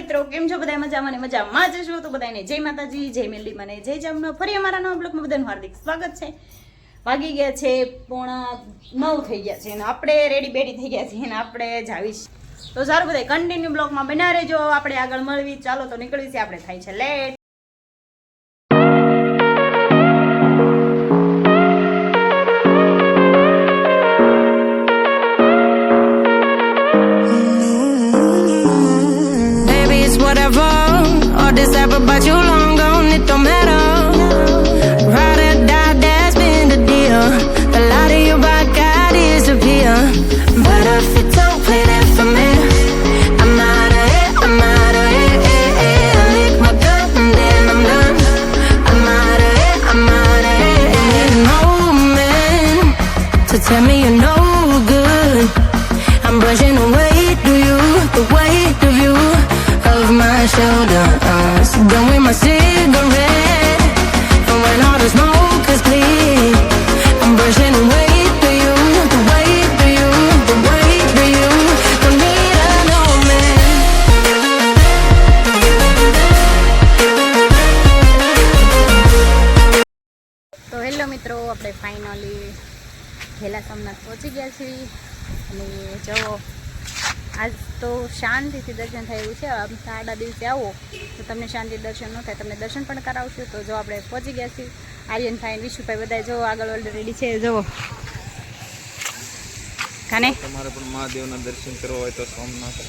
મિત્રો કેમ છો બધા મજામાં ને મજામાં જ છો તો બધાને જય માતાજી જય મેલડી મને જય જામનો ફરી અમારા નવા બ્લોગમાં બધાનું હાર્દિક સ્વાગત છે। વાગી ગયા છે 8:45 થઈ ગયા છે અને આપણે રેડી બેડી થઈ ગયા છે અને આપણે જાવીશ તો સારું બધા કન્ટિન્યુ બ્લોગમાં બના રહેજો। આપણે આગળ મળવી ચાલો તો નીકળવી છે આપણે થાય છે late. Whatever, all this ever about you long gone, it don't matter. Ride or die, that's been the deal. The light of your back, I disappear. But if you don't play that for me, I'm out of it, I'm out of it. I lick my gun and then I'm done. I'm out of it, I'm out of it. No man to tell me you're no good. I'm brushing away, do you, the weight of you. My shoulders, done with my cigarette, and when all the smoke is clear, I'm brushing away to you, the weight to you, the weight to you. Don't need a no man. તો hello મિત્રો આપણે finally Ghela Somnath પહોંચી ગયા છીએ અને જો આજ તો શાંતિથી દર્શન થયું છે। આમ સાડા દિવસે આવો તો તમને શાંતિ દર્શન ન થાય, તમને દર્શન પણ કરાવશું। તો જો આપણે પહોંચી ગયા છીએ આર્યન ભાઈ વિશુભાઈ બધા જો આગળ ઓલરેડી છે। જો કાને તમારે પણ મહાદેવના દર્શન કરવા હોય તો સોમનાથ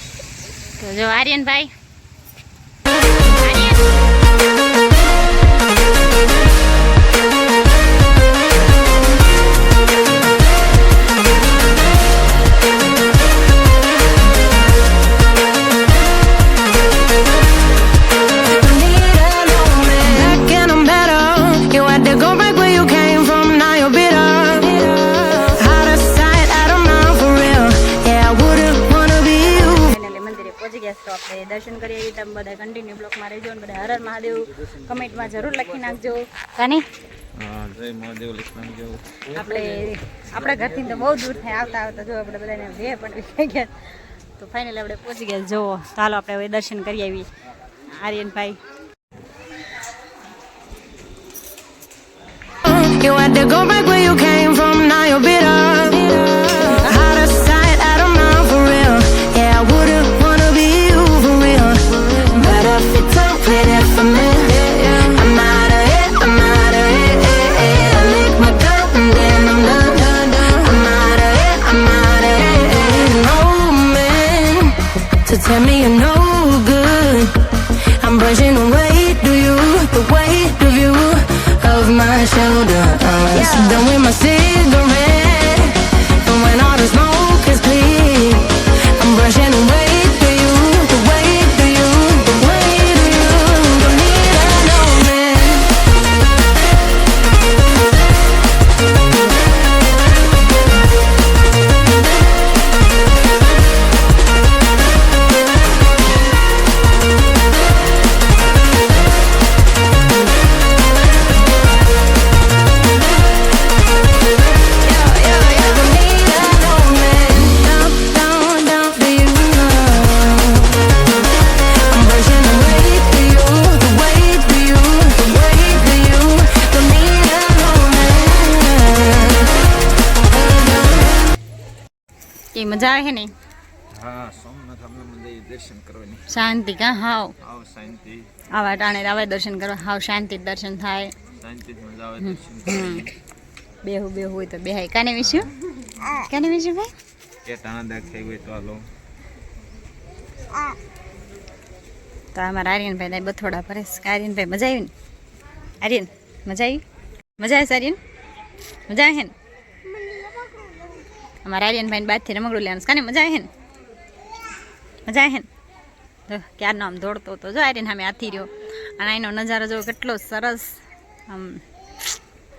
તો જો આર્યન ભાઈ તો આપણે દર્શન કરીએ આવી તમે બધા કન્ટિન્યુ બ્લોકમાં રહેજો અને બધા હર હર મહાદેવ કમેન્ટમાં જરૂર લખી નાખજો કાની। હા જય મહાદેવ લખી નાખજો। આપણે આપણા ઘરથી તો બહુ દૂર થાય આવતા આવતા જો આપણે બધાને બે પણ થઈ ગયા તો ફાઇનલી આપણે પહોંચી ગયા। જો ચાલો આપણે હવે દર્શન કરી આવી Aryanbhai. You had to go back where you came from, now you're bitter. Out of sight, out of mind for real. Yeah, I wouldn't wanna be you for real. But if you don't play that for me, I'm out of it, I'm out of it. I lick my gun and then I'm done. I'm out of it, I'm out of it. No man to tell me you're no good. I'm brushing away, do you, the weight of you, of my shoulders. Done with my cigarette, and when all the smoke is clear, I'm brushing away to you, the weight to you, the weight of you. Don't need a no man. મજા આવે ને? હા સોમનાથ આપણે મંદિર દર્શન કરવાની શાંતિ કા હાવ આવ શાંતિ આવા ટાણે આવે દર્શન કરવા હાવ શાંતિ દર્શન થાય, શાંતિ મજા આવે દર્શન કરવાની। બેહું હોય તો બેહાય કાને વિશું ભાઈ કે ટાણા દેખાય હોય તો હાલો। તો અમારા આર્યનભાઈ બથોડા પરેશ આર્યનભાઈ મજા આવી ને? આર્યન મજા આવી? મજા આવે આર્યન? મજા આવે ને? અમારા આર્યનભાઈ બાદથી રમકડું લેવાનું કાને મજા આવે ને? મજા આવે ને? તો ક્યારનો આમ દોડતો હતો જો આર્યન સામે હાથી રહ્યો અને એનો નજારો જો કેટલો સરસ આમ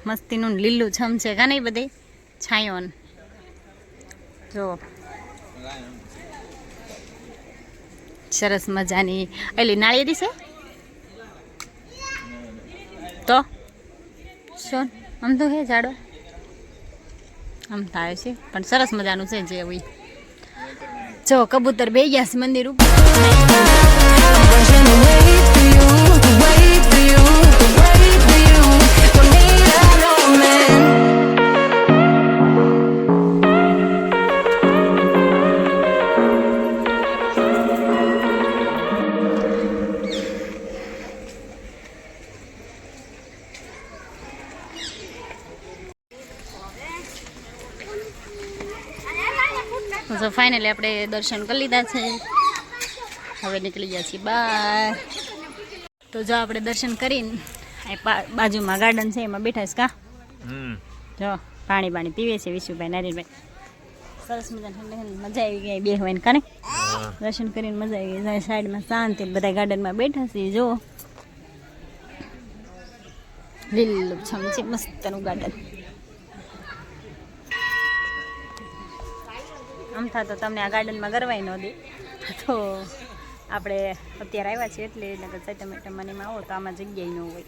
મસ્તીનું લીલું છમ છે કાને બધે છાંયો જો સરસ મજાની એલી નાળી દીશે તો શું આમ તો હે જાડો આમ થાય છે પણ સરસ મજાનું છે જે હોય જો કબૂતર બે ગયા છે મંદિર ઉપર. Brushing the wait for you, wait for you, wait for you. Don't need a romance. તો ફાઇનલી આપણે દર્શન કરી લીધા છે. હવે નીકળી ગયા છીએ બહાર. તો જો આપણે દર્શન કરીને બાજુમાં ગાર્ડન છે એમાં બેઠા છે કા. જો પાણી પીવે છે વિશુભાઈ નારીનભાઈ. સરસ મજા આવી ગઈ બેહવાની કાને. દર્શન કરીને મજા આવી ગઈ. સાઈડમાં શાંતિ બધા ગાર્ડનમાં બેઠા છે. જો લીલું છમ છે મસ્તનું ગાર્ડન. આમ તો તમને આ ગાર્ડનમાં ગરવાય ન દે. તો આપણે અત્યારે આવ્યા છીએ એટલે નગર સાઈટમેટા મને આવો તો આમાં જગ્યાએ ન હોય.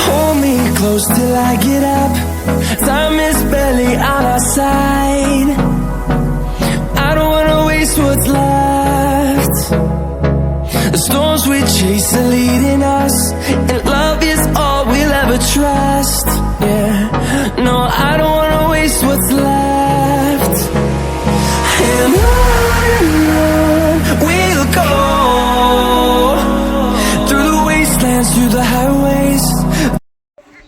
Hold me close till I get up. Time is barely on our side. I don't wanna waste what's left. The storms we chase are leading us, and love is all we'll ever trust. Yeah, no, I don't wanna waste what's left. And on we'll go, through the wastelands, through the highways.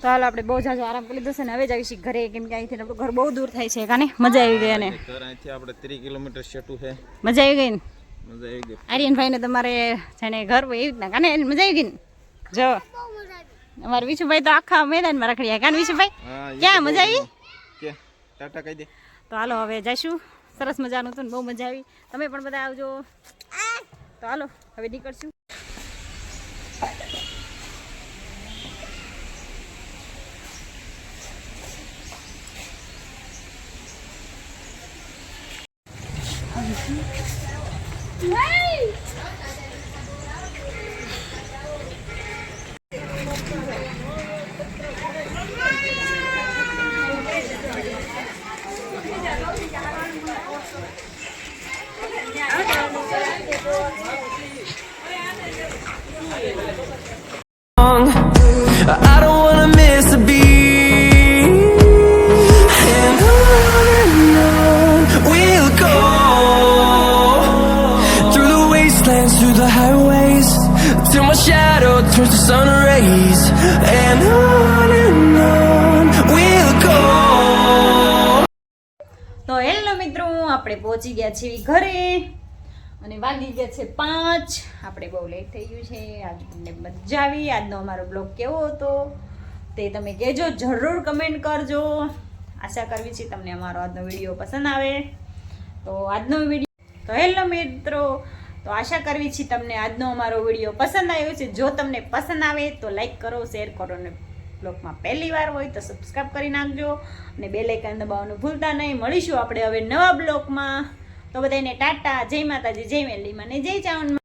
તો હાલ આપણે બહુ જાજો આરામ કરી લીધો છે ને હવે જ આવીશું ઘરે. કેમ કે અહીંથી આપણું ઘર બહુ દૂર થાય છે કાને. મજા આવી ગઈ. અને ઘર અહીંથી આપણે 30 કિલોમીટર સેટું છે. મજા આવી ગઈ ને. મજા આવી ગઈ. આર્યનભાઈ ને તમારે જાણે ઘર હોય એવી રીતના કાને. મજા આવી ગઈ ને. જો અમારે વિશુભાઈ તો આખા મેદાનમાં રખડ્યા કાને. વિશુભાઈ ક્યાં મજા આવી કે ટાટા કહી દે. તો હાલો હવે જઈશું. સરસ મજાનું હતું ને બહુ મજા આવી. તમે પણ બધા આવજો. તો હાલો હવે નીકળશું. I don't wanna miss a beat. And on we'll go, through the wastelands, through the highways, till my shadow turns to sun rays. And on we'll go. તો હેલો મિત્રો, આપણે પહોંચી ગયા છીએ ઘરે અને વાગી ગયા છે 5. આપણે બહુ લેટ થઈ ગયું છે. આજ તમને મજા આવી. આજનો અમારો બ્લોગ કેવો હતો તે તમે કહેજો, જરૂર કમેન્ટ કરજો. આશા કરવી છે તમને અમારો આજનો વિડીયો પસંદ આવે. તો આજનો વિડીયો તો હેલો મિત્રો, તો આશા કરવી છે તમને આજનો અમારો વિડીયો પસંદ આવ્યો છે. જો તમને પસંદ આવે તો લાઈક કરો, શેર કરો અને બ્લોગમાં પહેલી વાર હોય તો સબસ્ક્રાઈબ કરી નાખજો અને બેલ આઇકન દબાવવાનું ભૂલતા નહીં. મળીશું આપણે હવે નવા બ્લોગમાં. તો બધાને ટાટા, જય માતાજી, જય મેલી, મને જય ચાવન.